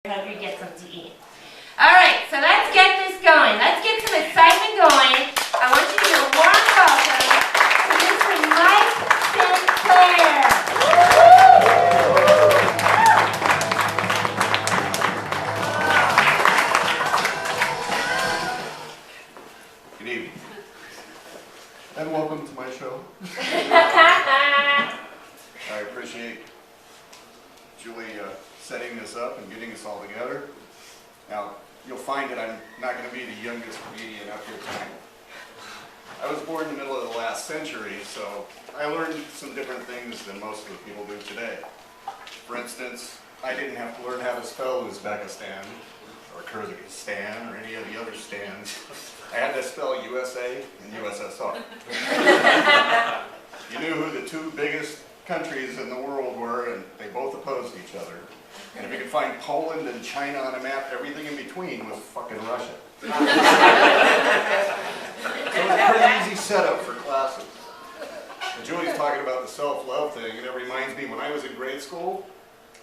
Hope you get some to eat. Alright, so let's get this going. Let's get some excitement going. I want you to give a warm welcome to Mr. Mike Clair. Good evening. And welcome to my show. I appreciate Julie setting this up and getting us all together. Now, you'll find that I'm not going to be the youngest comedian up here tonight. I was born in the middle of the last century, so I learned some different things than most of the people do today. For instance, I didn't have to learn how to spell Uzbekistan, or Kyrgyzstan, or any of the other stands. I had to spell USA and USSR. You knew who the two biggest countries in the world were, and they both opposed each other. And if you could find Poland and China on a map, everything in between was fucking Russia. So it was a pretty easy setup for classes. And Julie's talking about the self-love thing, and it reminds me, when I was in grade school,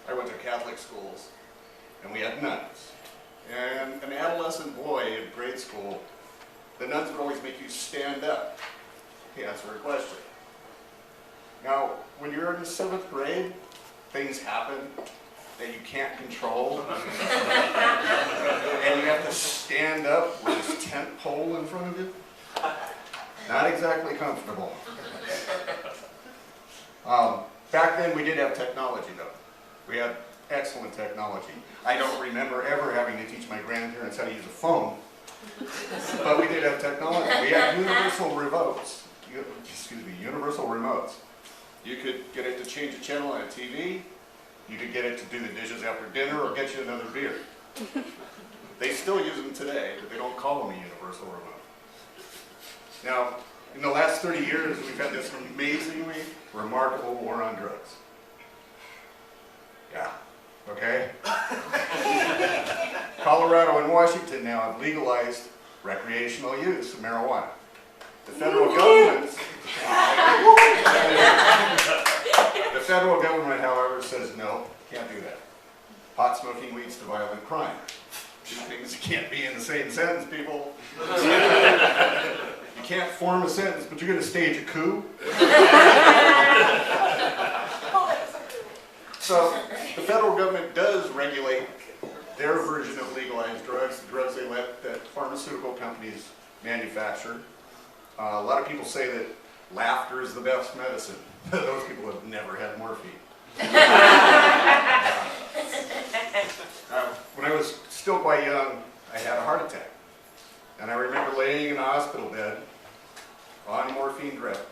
I went to Catholic schools, and we had nuns. And an adolescent boy in grade school, the nuns would always make you stand up to answer a question. Now, when you're in the 7th grade, things happen that you can't control. And you have to stand up with this tent pole in front of you. Not exactly comfortable. Back then we did have technology though. We had excellent technology. I don't remember ever having to teach my grandparents how to use a phone. But we did have technology. We had universal remotes. Universal remotes. You could get it to change a channel on a TV. You could get it to do the dishes after dinner or get you another beer. They still use them today, but they don't call them a universal remote. Now, in the last 30 years, we've had this amazingly remarkable war on drugs. Yeah, okay? Colorado and Washington now have legalized recreational use of marijuana. The federal government, however, says no, can't do that. Pot smoking leads to violent crime. Two things can't be in the same sentence, people. You can't form a sentence, but you're going to stage a coup. So the federal government does regulate their version of legalized drugs, the drugs they let that pharmaceutical companies manufacture. A lot of people say that laughter is the best medicine. Those people have never had morphine. When I was still quite young, I had a heart attack. And I remember laying in a hospital bed on morphine drip.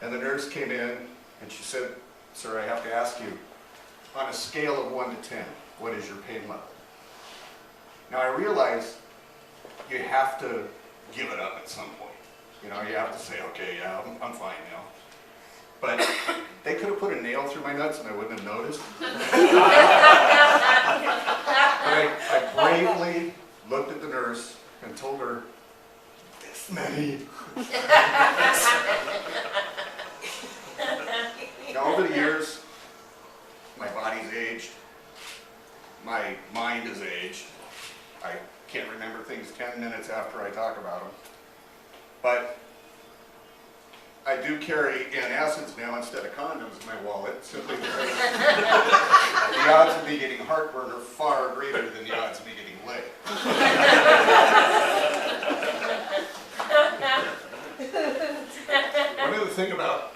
And the nurse came in and she said, "Sir, I have to ask you, on a scale of 1 to 10, what is your pain level?" Now I realized you have to give it up at some point. You know, you have to say, okay, yeah, I'm fine now. But they could have put a nail through my nuts and I wouldn't have noticed. But I bravely looked at the nurse and told her, "This many." Now, over the years, my body's aged, my mind is aged. I can't remember things 10 minutes after I talk about them. But I do carry antacids now instead of condoms in my wallet, simply because the odds of me getting heartburn are far greater than the odds of me getting laid. One other thing about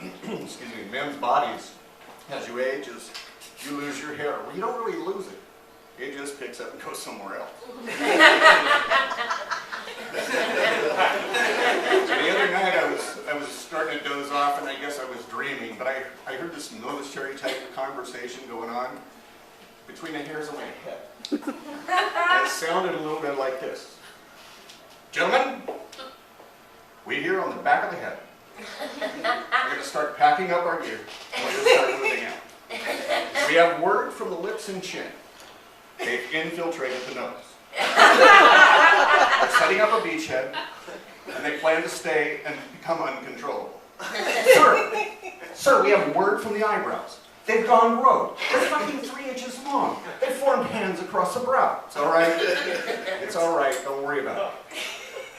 men's bodies as you age is you lose your hair. Well, you don't really lose it. It just picks up and goes somewhere else. So the other night I was starting to doze off and I guess I was dreaming, but I heard this military type of conversation going on between the hairs on my head. And it sounded a little bit like this. "Gentlemen, we here on the back of the head are going to start packing up our gear and we're going to start moving out. We have word from the lips and chin. They've infiltrated the nose. They're setting up a beachhead, and they plan to stay and become uncontrollable. Sir, we have word from the eyebrows. They've gone rogue. They're fucking 3 inches long. They formed hands across the brow. It's all right. It's all right. Don't worry about it.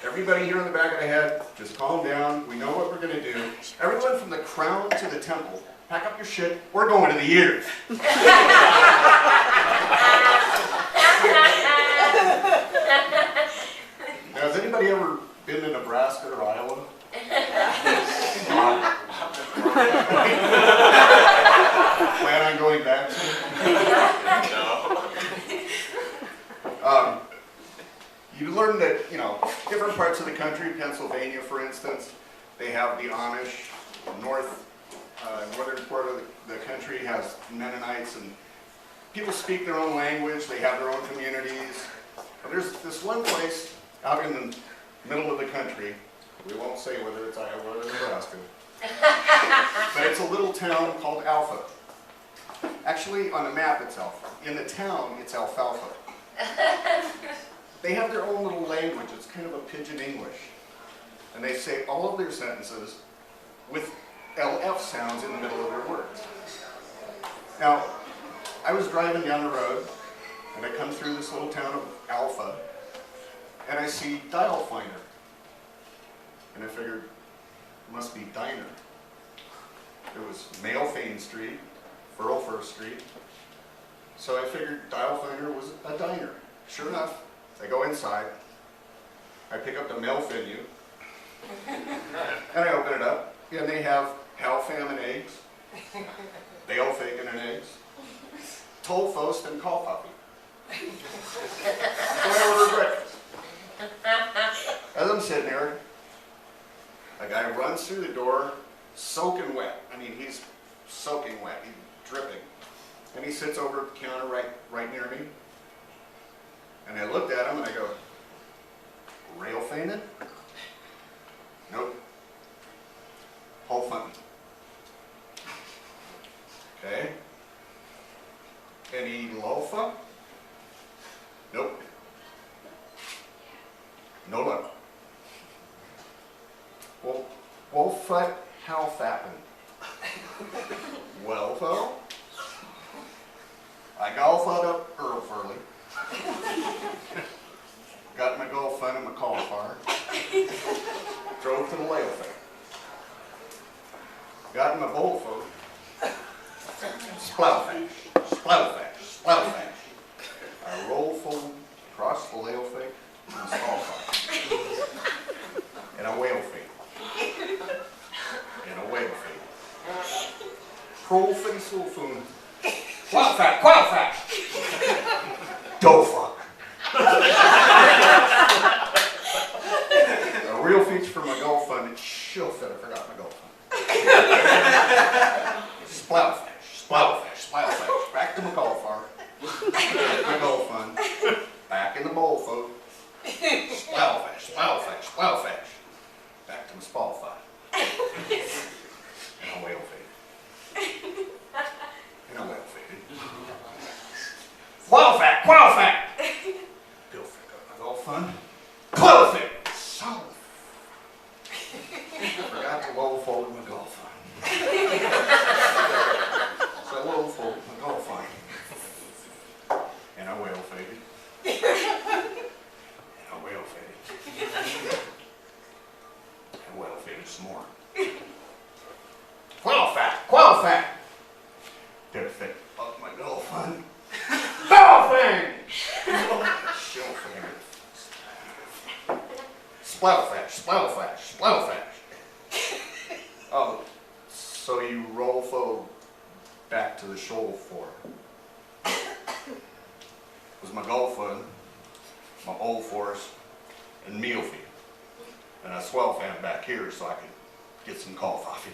Everybody here in the back of the head, just calm down. We know what we're going to do. Everyone from the crown to the temple, pack up your shit. We're going to the ears. Now, has anybody ever been to Nebraska or Iowa? Plan on going back soon? No. You learn that, you know, different parts of the country, Pennsylvania, for instance, they have the Amish. Northern part of the country has Mennonites, and people speak their own language. They have their own communities. But there's this one place out in the middle of the country. We won't say whether it's Iowa or Nebraska. But it's a little town called Alpha. Actually, on the map it's Alpha. In the town, it's Alfalfa. They have their own little language. It's kind of a pidgin English. And they say all of their sentences with LF sounds in the middle of their words. Now, I was driving down the road, and I come through this little town of Alpha, and I see Dial Finder. And I figured, it must be diner. It was Malefane Street, Furl First Street. So I figured Dial Finder was a diner. Sure enough, I go inside, I pick up the mail menu, and I open it up, and they have half-ham and eggs, bale bacon and eggs, tollfost and coffee. So I ordered breakfast. As I'm sitting there, a guy runs through the door, soaking wet. I mean, he's soaking wet, he's dripping. And he sits over at the counter right near me. And I looked at him and I go, rail fainted? Nope. Whole fun. Okay. Any loafa? Nope. No luck. Well, Wolfut, how fappin'? Well, though, I golfed up Earl Furley. Got my golf fun in my cauliflower. Drove to the layover. Got in my bowl folk. Splowfash, splowfash, splowfash. I roll full across the layover and cauliflower. And a whale feet. And a whale feet. Pro face sulfun. Qualify, qualify. Dough fuck. A real feature for my golf fund, it's shill fit, I forgot my golf fund. Splowfash, splowfash, splowfash. Back to my golf farm. My golf fund. Back in the bowl, folks. Splowfash, splowfash, splowfash. Back to my spalify. And a whale feed. And a whale feed. Qualify, qualify. Pilfer got my golf fund. Close it. Solid. Forgot to low fold my golf fund. So I low fold my golf fund. And I whale faded. And I whale faded. And whale faded some more. Qualify, qualify. Did it fit up my golf fund? Dolphin! Shill finger. Splowfash, splowfash, splowfash. Oh, so you roll fo back to the shoal for. It was my golf fund, my old forest, and meal feed. And I swell fan back here so I could get some coffee.